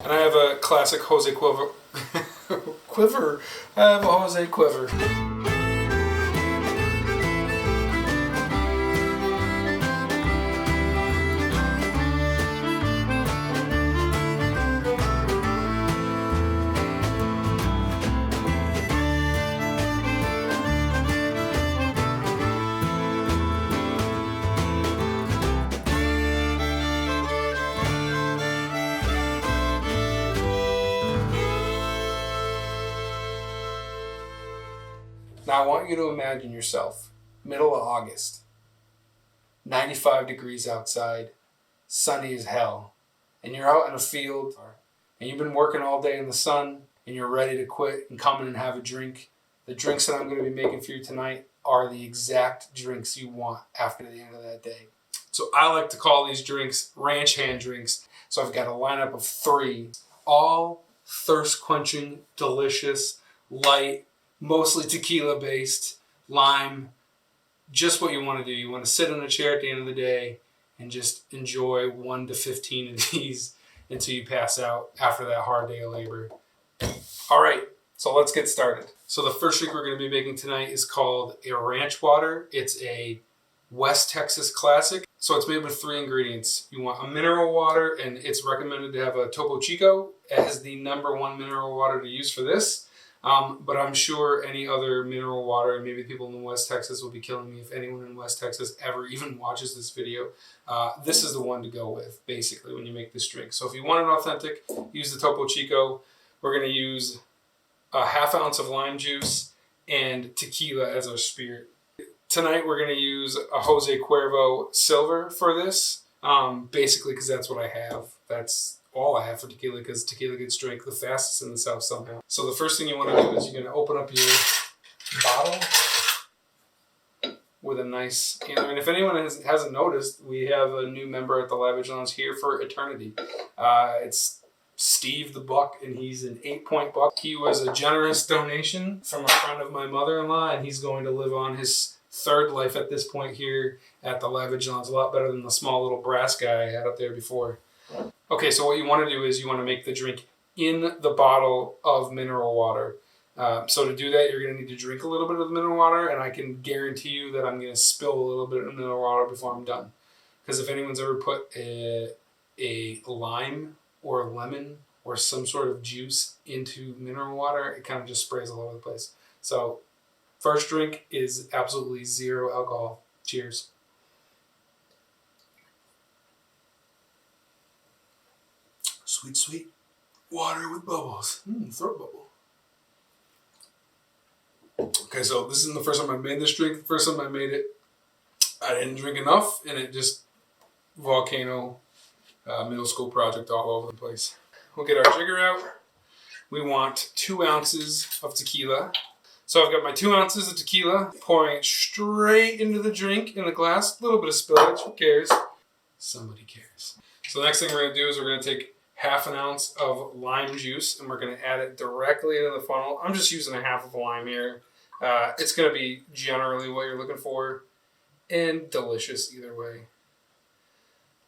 And I have a classic Jose Quiver. Quiver. I have a Jose Quiver. Now I want you to imagine yourself, middle of August, 95 degrees outside, sunny as hell, and you're out in a field, and you've been working all day in the sun, and you're ready to quit and come in and have a drink. The drinks that I'm going to be making for you tonight are the exact drinks you want after the end of that day. So I like to call these drinks ranch hand drinks. So I've got a lineup of 3, all thirst-quenching, delicious, light, mostly tequila based, lime, just what you want to do. You want to sit in a chair at the end of the day and just enjoy 1 to 15 of these until you pass out after that hard day of labor. All right, so let's get started. So the first drink we're going to be making tonight is called a ranch water. It's a West Texas classic. So it's made with 3 ingredients. You want a mineral water, and it's recommended to have a Topo Chico as the #1 mineral water to use for this. But I'm sure any other mineral water, and maybe people in West Texas will be killing me if anyone in West Texas ever even watches this video. This is the one to go with, basically, when you make this drink. So if you want an authentic, use the Topo Chico. We're going to use a ½ ounce of lime juice and tequila as our spirit. Tonight we're going to use a Jose Cuervo Silver for this, basically because that's what I have. That's all I have for tequila, because tequila gets drank the fastest in the South somehow. So the first thing you want to do is you're going to open up your bottle with a nice handler. And if anyone hasn't noticed, we have a new member at the Lab Vigilance here for eternity. It's Steve the Buck, and he's an 8-point buck. He was a generous donation from a friend of my mother-in-law, and he's going to live on his 3rd life at this point here at the Lab Vigilance. A lot better than the small little brass guy I had up there before. Okay, so what you want to do is you want to make the drink in the bottle of mineral water. So to do that, you're going to need to drink a little bit of the mineral water, and I can guarantee you that I'm going to spill a little bit of mineral water before I'm done. Because if anyone's ever put a lime or a lemon or some sort of juice into mineral water, it kind of just sprays all over the place. So first drink is absolutely 0 alcohol. Cheers. Sweet, sweet water with bubbles. Throat bubble. Okay, so this isn't the first time I made this drink. The first time I made it, I didn't drink enough, and it just volcano middle school project all over the place. We'll get our jigger out. We want 2 ounces of tequila. So I've got my 2 ounces of tequila, pouring it straight into the drink in the glass. A little bit of spillage, who cares? Somebody cares. So the next thing we're going to do is we're going to take ½ ounce of lime juice, and we're going to add it directly into the funnel. I'm just using a half of a lime here. It's going to be generally what you're looking for, and delicious either way.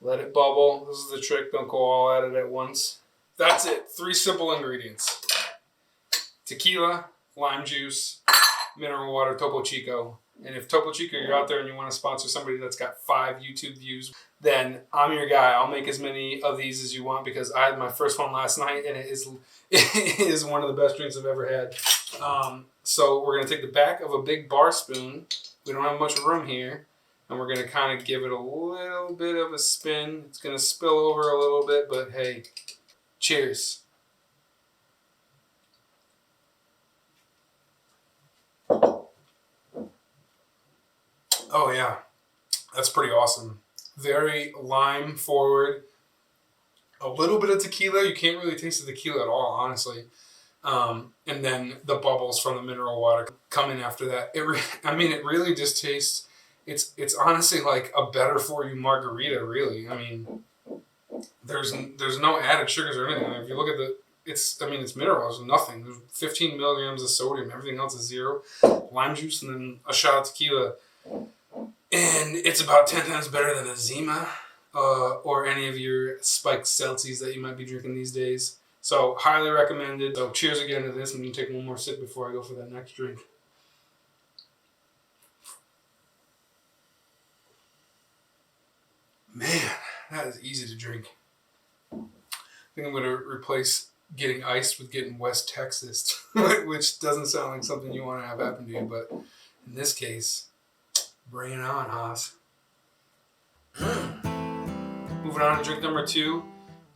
Let it bubble. This is the trick. Don't go all at it at once. That's it. 3 simple ingredients. Tequila, lime juice, mineral water, Topo Chico. And if Topo Chico, you're out there and you want to sponsor somebody that's got 5 YouTube views, then I'm your guy. I'll make as many of these as you want, because I had my first one last night, and it is one of the best drinks I've ever had. So we're going to take the back of a big bar spoon. We don't have much room here. And we're going to kind of give it a little bit of a spin. It's going to spill over a little bit, but hey, cheers. Oh yeah, that's pretty awesome. Very lime forward. A little bit of tequila. You can't really taste the tequila at all, honestly. And then the bubbles from the mineral water come in after that. It really just tastes. It's honestly like a better for you margarita. Really, I mean, there's no added sugars or anything. If you look at it's mineral. There's nothing. There's 15 milligrams of sodium. Everything else is 0. Lime juice and then a shot of tequila. And it's about 10 times better than a Zima or any of your spiked seltzies that you might be drinking these days. So highly recommended. So cheers again to this. I'm going to take one more sip before I go for that next drink. Man, that is easy to drink. I think I'm going to replace getting iced with getting West Texas, which doesn't sound like something you want to have happen to you, but in this case, bring it on, Haas. Moving on to drink number 2.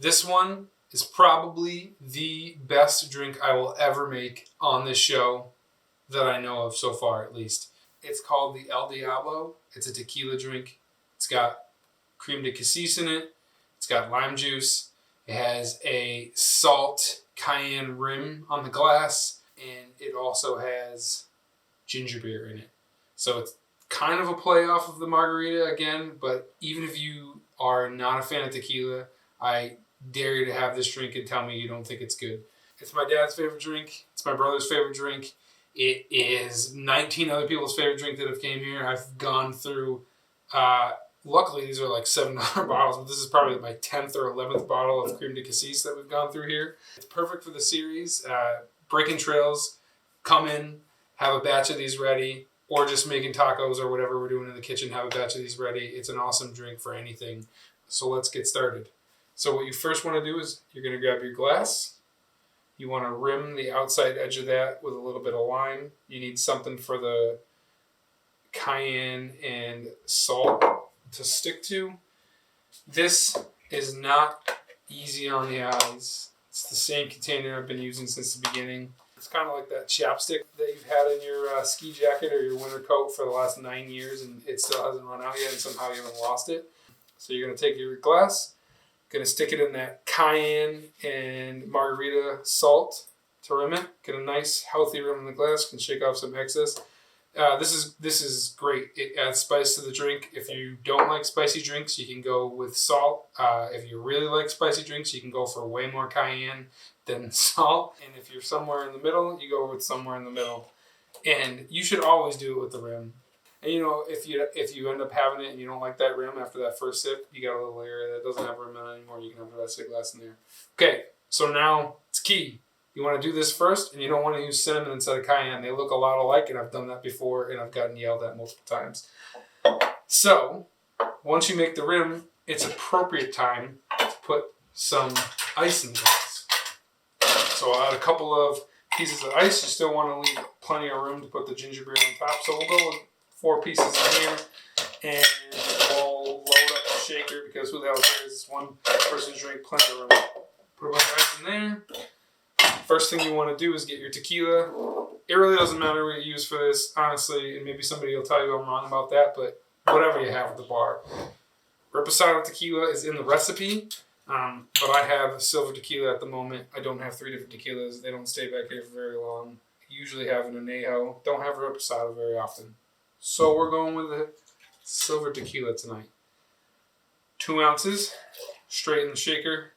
This one is probably the best drink I will ever make on this show that I know of so far, at least. It's called the El Diablo. It's a tequila drink. It's got Creme de Cassis in it. It's got lime juice. It has a salt Cayenne rim on the glass, and it also has ginger beer in it. So it's kind of a play off of the margarita again, but even if you are not a fan of tequila, I dare you to have this drink and tell me you don't think it's good. It's my dad's favorite drink. It's my brother's favorite drink. It is 19 other people's favorite drink that have came here. I've gone through, luckily these are like $7 bottles, but this is probably my 10th or 11th bottle of Creme de Cassis that we've gone through here. It's perfect for the series. Breaking trails, come in, have a batch of these ready, or just making tacos or whatever we're doing in the kitchen, have a batch of these ready. It's an awesome drink for anything. So let's get started. So what you first want to do is you're going to grab your glass. You want to rim the outside edge of that with a little bit of lime. You need something for the cayenne and salt to stick to. This is not easy on the eyes. It's the same container I've been using since the beginning. It's kind of like that chapstick that you've had in your ski jacket or your winter coat for the last 9 years and it still hasn't run out yet and somehow you haven't lost it. So you're going to take your glass, going to stick it in that cayenne and margarita salt to rim it. Get a nice healthy rim in the glass, can shake off some excess. This is great. It adds spice to the drink. If you don't like spicy drinks, you can go with salt. If you really like spicy drinks, you can go for way more cayenne than salt. And if you're somewhere in the middle, you go with somewhere in the middle. And you should always do it with the rim. And you know, if you end up having it and you don't like that rim after that first sip, you got a little area that doesn't have rim in it anymore. You can have the rest of the glass in there. Okay, so now it's key. You want to do this first, and you don't want to use cinnamon instead of cayenne. They look a lot alike, and I've done that before, and I've gotten yelled at multiple times. So, once you make the rim, it's appropriate time to put some ice in the glass. So I'll add a couple of pieces of ice. You still want to leave plenty of room to put the ginger beer on top. So we'll go with 4 pieces in here, and we'll load up the shaker, because who the hell cares? One person's drink, plenty of room. Put a bunch of ice in there. First thing you want to do is get your tequila. It really doesn't matter what you use for this, honestly, and maybe somebody will tell you I'm wrong about that, but whatever you have at the bar. Reposado tequila is in the recipe, but I have silver tequila at the moment. I don't have 3 different tequilas. They don't stay back here for very long. I usually have an añejo. Don't have reposado very often. So we're going with the silver tequila tonight. 2 ounces, straight in the shaker.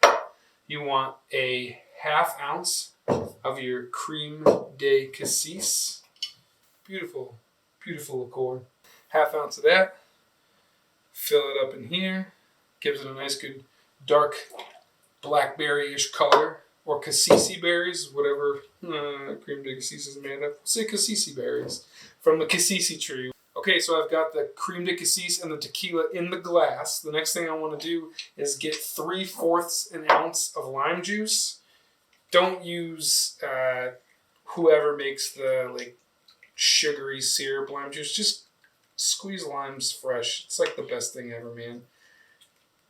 You want a ½ ounce of your Creme de Cassis. Beautiful, beautiful liqueur. ½ ounce of that. Fill it up in here. Gives it a nice, good, dark blackberry-ish color. Or cassis berries, whatever Creme de Cassis is made of. We'll say cassis berries from the cassis tree. Okay, so I've got the Creme de Cassis and the tequila in the glass. The next thing I want to do is get 3/4 an ounce of lime juice. Don't use whoever makes the like sugary syrup lime juice. Just squeeze limes fresh. It's like the best thing ever, man.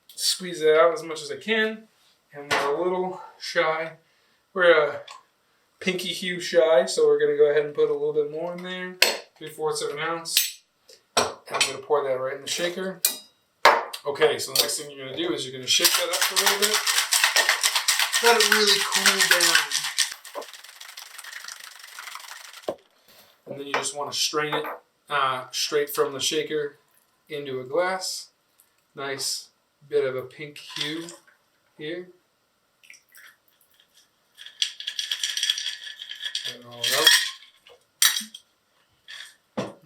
Squeeze it out as much as I can. And we're a little shy. We're a pinky hue shy, so we're going to go ahead and put a little bit more in there. 3/4 of an ounce. And I'm going to pour that right in the shaker. Okay, so the next thing you're going to do is you're going to shake that up for a little bit. Let it really cool down. And then you just want to strain it straight from the shaker into a glass. Nice bit of a pink hue here. And all that.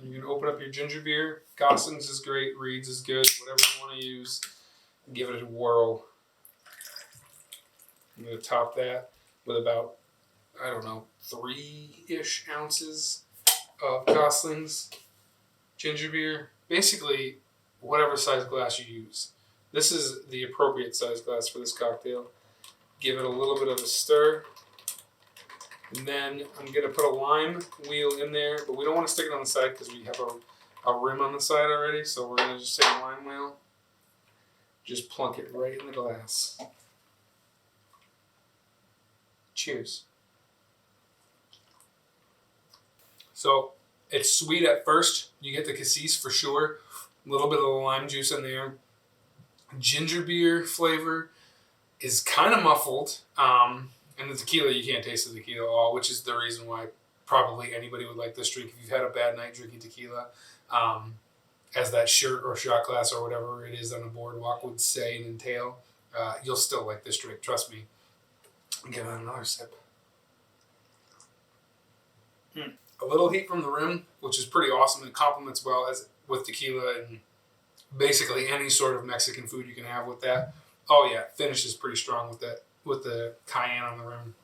You can open up your ginger beer. Gosling's is great. Reed's is good. Whatever you want to use. Give it a whirl. I'm going to top that. with about, I don't know, 3-ish ounces of Gosling's ginger beer. Basically, whatever size glass you use. This is the appropriate size glass for this cocktail. Give it a little bit of a stir. And then I'm going to put a lime wheel in there, but we don't want to stick it on the side because we have a rim on the side already. So we're going to just take a lime wheel, just plunk it right in the glass. Cheers. So it's sweet at first. You get the cassis for sure. A little bit of the lime juice in there. Ginger beer flavor is kind of muffled. And the tequila, you can't taste the tequila at all, which is the reason why probably anybody would like this drink. If you've had a bad night drinking tequila, as that shirt or shot glass or whatever it is on a boardwalk would say and entail, you'll still like this drink. Trust me. Give it another sip. A little heat from the rim, which is pretty awesome. It complements well as with tequila and basically any sort of Mexican food you can have with that. Oh yeah, finishes pretty strong with that, with the cayenne on the rim.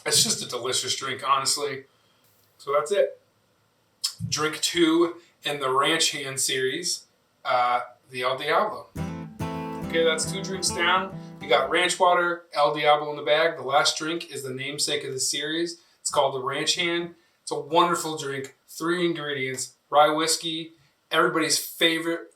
It's just a delicious drink, honestly. So that's it. Drink 2 in the Ranch Hand series, the El Diablo. Okay, that's 2 drinks down. You got ranch water, El Diablo in the bag. The last drink is the namesake of the series. It's called the Ranch Hand. It's a wonderful drink. 3 ingredients: rye whiskey, everybody's favorite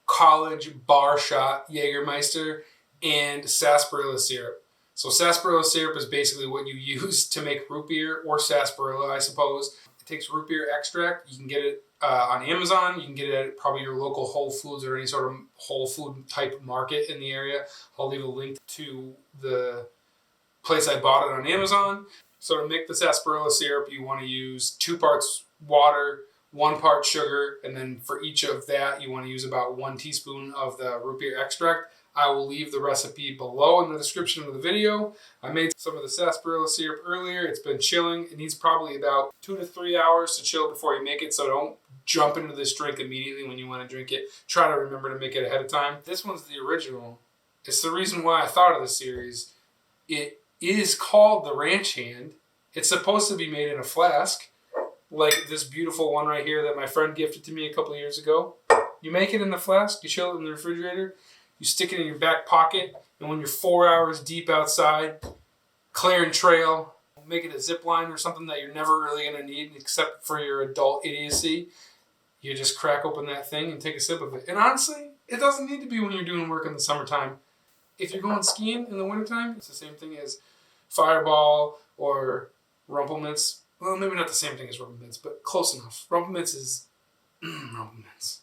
college bar shot, Jägermeister, and sarsaparilla syrup. So sarsaparilla syrup is basically what you use to make root beer, or sarsaparilla, I suppose. It takes root beer extract. You can get it on Amazon. You can get it at probably your local Whole Foods or any sort of whole food type market in the area. I'll leave a link to the place I bought it on Amazon. So to make the sarsaparilla syrup, you want to use 2 parts water, 1 part sugar, and then for each of that, you want to use about 1 teaspoon of the root beer extract. I will leave the recipe below in the description of the video. I made some of the sarsaparilla syrup earlier. It's been chilling. It needs probably about 2 to 3 hours to chill before you make it, so don't jump into this drink immediately when you want to drink it. Try to remember to make it ahead of time. This one's the original. It's the reason why I thought of the series. It is called the Ranch Hand. It's supposed to be made in a flask, like this beautiful one right here that my friend gifted to me a couple of years ago. You make it in the flask, you chill it in the refrigerator, you stick it in your back pocket, and when you're 4 hours deep outside, clearing trail, make it a zip line or something that you're never really going to need except for your adult idiocy, you just crack open that thing and take a sip of it. And honestly, it doesn't need to be when you're doing work in the summertime. If you're going skiing in the wintertime, it's the same thing as Fireball or Rumplemints. Well, maybe not the same thing as Rumplemints, but close enough. Rumplemints is Rumplemints.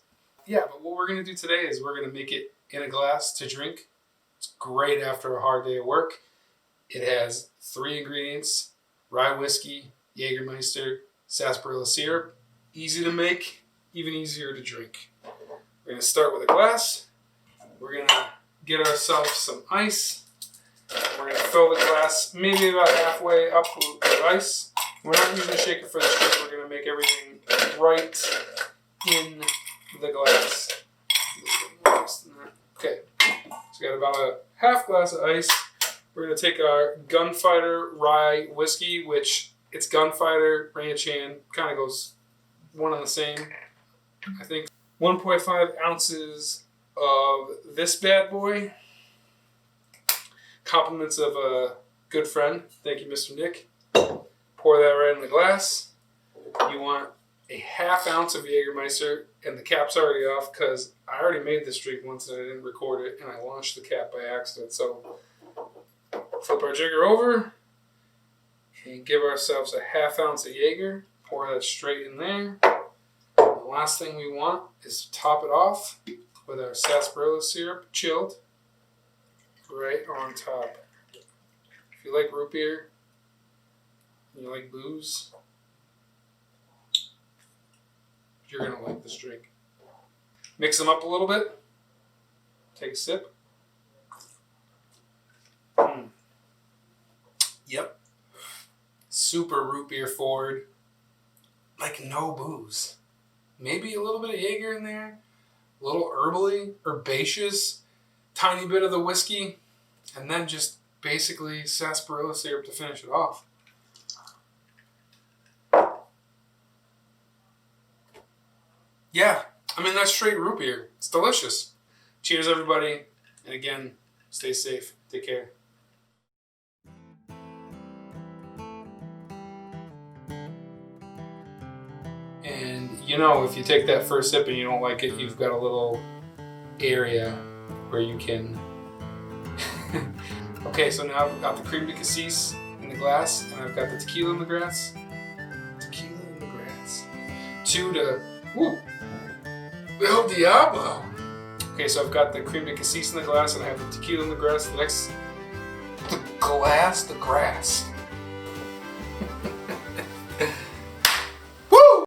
Yeah, but what we're going to do today is we're going to make it in a glass to drink. It's great after a hard day of work. It has 3 ingredients: rye whiskey, Jägermeister, sarsaparilla syrup. Easy to make, even easier to drink. We're going to start with a glass. We're going to get ourselves some ice. We're going to fill the glass maybe about halfway up with ice. We're not using a shaker for this drink. We're going to make everything right in the glass. Okay, so we got about a half glass of ice. We're going to take our Gunfighter Rye Whiskey, which it's Gunfighter, Ranch Hand, kind of goes one and the same, I think. 1.5 ounces of this bad boy. Compliments of a good friend. Thank you, Mr. Nick. Pour that right in the glass. You want a half ounce of Jägermeister, and the cap's already off because I already made this drink once and I didn't record it, and I launched the cap by accident. So flip our jigger over and give ourselves a half ounce of Jäger. Pour that straight in there. The last thing we want is to top it off with our sarsaparilla syrup, chilled, right on top. If you like root beer, and you like booze, you're going to like this drink. Mix them up a little bit. Take a sip. Yep. Super root beer forward. Like no booze. Maybe a little bit of Jaeger in there. A little herbally, herbaceous. Tiny bit of the whiskey. And then just basically sarsaparilla syrup to finish it off. Yeah, I mean, that's straight root beer. It's delicious. Cheers, everybody. And again, stay safe. Take care. And you know, if you take that first sip and you don't like it, you've got a little area where you can... Okay, so now I've got the Creme de Cassis in the glass, and I've got the tequila in the glass. Tequila in the glass. El Diablo! Okay, so I've got the Creme de Cassis in the glass, and I have the tequila in the glass. The grass.